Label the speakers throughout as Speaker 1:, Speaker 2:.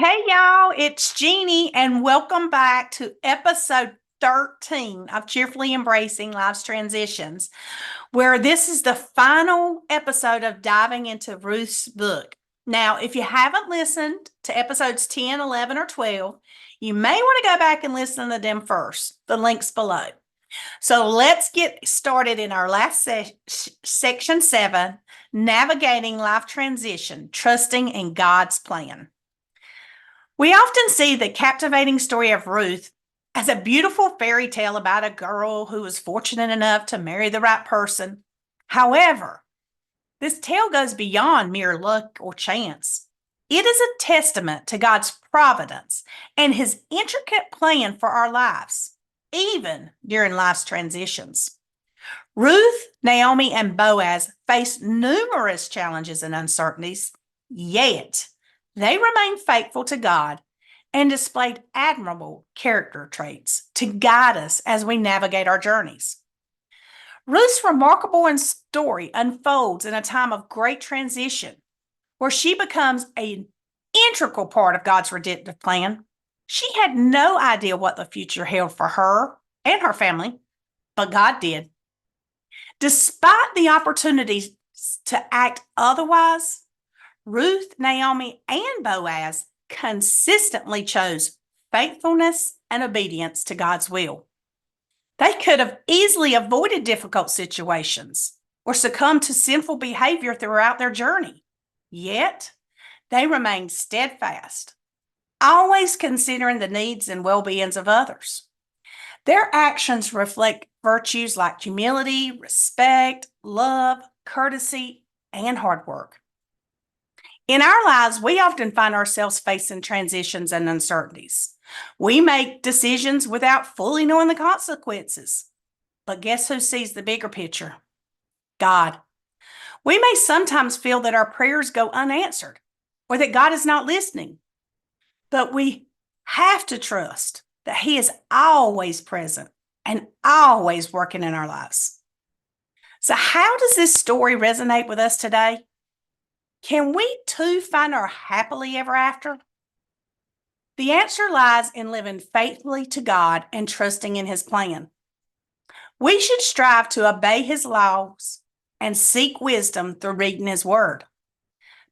Speaker 1: Hey y'all, it's Jeannie, and welcome back to episode 13 of Cheerfully Embracing Life's Transitions, where this is the final episode of diving into Ruth's book. Now, if you haven't listened to episodes 10, 11, or 12, you may want to go back and listen to them first. The link's below. So let's get started in our last section 7, Navigating Life Transition, Trusting in God's Plan. We often see the captivating story of Ruth as a beautiful fairy tale about a girl who was fortunate enough to marry the right person. However, this tale goes beyond mere luck or chance. It is a testament to God's providence and his intricate plan for our lives, even during life's transitions. Ruth, Naomi, and Boaz faced numerous challenges and uncertainties, yet they remained faithful to God and displayed admirable character traits to guide us as we navigate our journeys. Ruth's remarkable story unfolds in a time of great transition where she becomes an integral part of God's redemptive plan. She had no idea what the future held for her and her family, but God did. Despite the opportunities to act otherwise, Ruth, Naomi, and Boaz consistently chose faithfulness and obedience to God's will. They could have easily avoided difficult situations or succumbed to sinful behavior throughout their journey. Yet, they remained steadfast, always considering the needs and well-beings of others. Their actions reflect virtues like humility, respect, love, courtesy, and hard work. In our lives, we often find ourselves facing transitions and uncertainties. We make decisions without fully knowing the consequences. But guess who sees the bigger picture? God. We may sometimes feel that our prayers go unanswered or that God is not listening. But we have to trust that he is always present and always working in our lives. So how does this story resonate with us today? Can we too find our happily ever after? The answer lies in living faithfully to God and trusting in his plan. We should strive to obey his laws and seek wisdom through reading his word.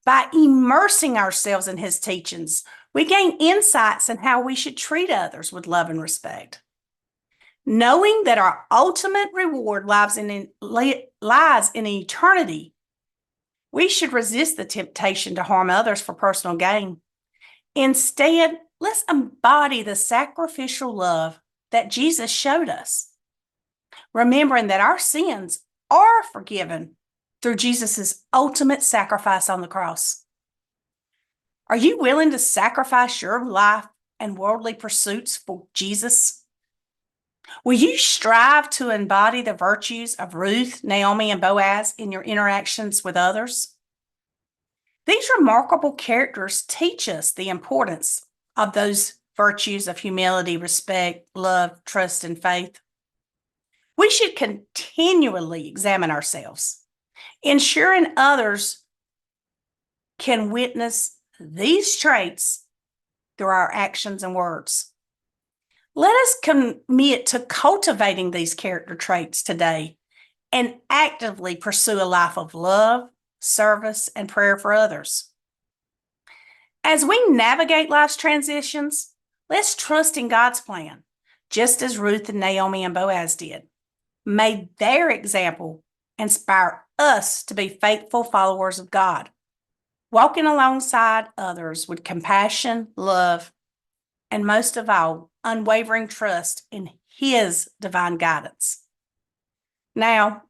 Speaker 1: By immersing ourselves in his teachings, we gain insights in how we should treat others with love and respect. Knowing that our ultimate reward lies in eternity, we should resist the temptation to harm others for personal gain. Instead, let's embody the sacrificial love that Jesus showed us, remembering that our sins are forgiven through Jesus' ultimate sacrifice on the cross. Are you willing to sacrifice your life and worldly pursuits for Jesus? Will you strive to embody the virtues of Ruth, Naomi, and Boaz in your interactions with others? These remarkable characters teach us the importance of those virtues of humility, respect, love, trust, and faith. We should continually examine ourselves, ensuring others can witness these traits through our actions and words. Let us commit to cultivating these character traits today and actively pursue a life of love, service, and prayer for others. As we navigate life's transitions, let's trust in God's plan, just as Ruth and Naomi and Boaz did. May their example inspire us to be faithful followers of God, walking alongside others with compassion, love, and most of all, unwavering trust in his divine guidance. Now,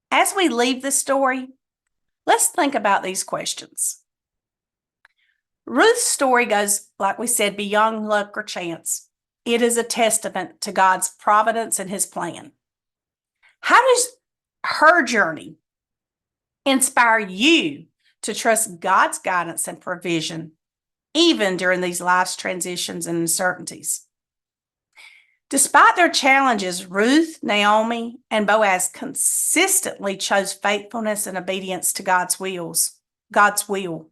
Speaker 1: as we leave this story, let's think about these questions. Ruth's story goes, like we said, beyond luck or chance. It is a testament to God's providence and his plan. How does her journey inspire you to trust God's guidance and provision, even during these life's transitions and uncertainties? Despite their challenges, Ruth, Naomi, and Boaz consistently chose faithfulness and obedience to God's will.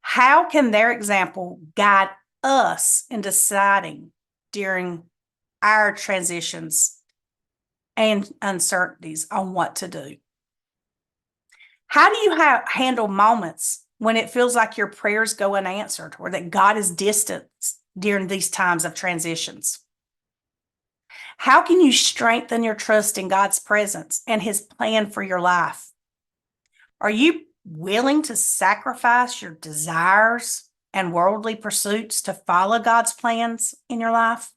Speaker 1: How can their example guide us in deciding during our transitions and uncertainties on what to do? How do you handle moments when it feels like your prayers go unanswered or that God is distant during these times of transitions? How can you strengthen your trust in God's presence and his plan for your life? Are you willing to sacrifice your desires and worldly pursuits to follow God's plans in your life?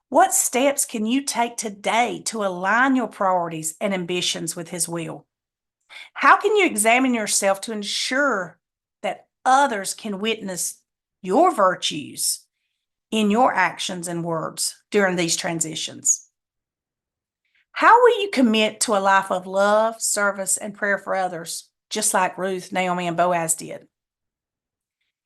Speaker 1: What steps can you take today to align your priorities and ambitions with his will? How can you examine yourself to ensure that others can witness your virtues in your actions and words during these transitions? How will you commit to a life of love, service, and prayer for others, just like Ruth, Naomi, and Boaz did?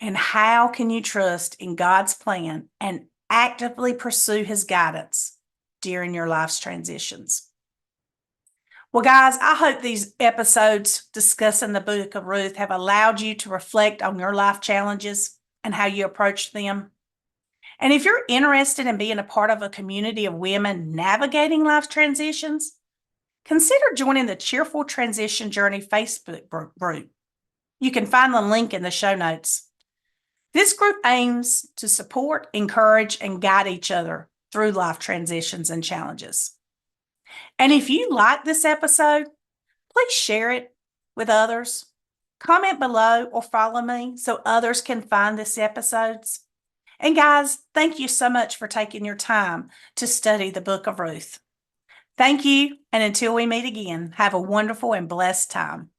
Speaker 1: And how can you trust in God's plan and actively pursue his guidance during your life's transitions? Well, guys, I hope these episodes discussing the book of Ruth have allowed you to reflect on your life challenges and how you approached them. And if you're interested in being a part of a community of women navigating life transitions, consider joining the Cheerful Transition Journey Facebook group. You can find the link in the show notes. This group aims to support, encourage, and guide each other through life transitions and challenges. And if you like this episode, please share it with others. Comment below or follow me so others can find this episodes. And guys, thank you so much for taking your time to study the book of Ruth. Thank you, and until we meet again, have a wonderful and blessed time.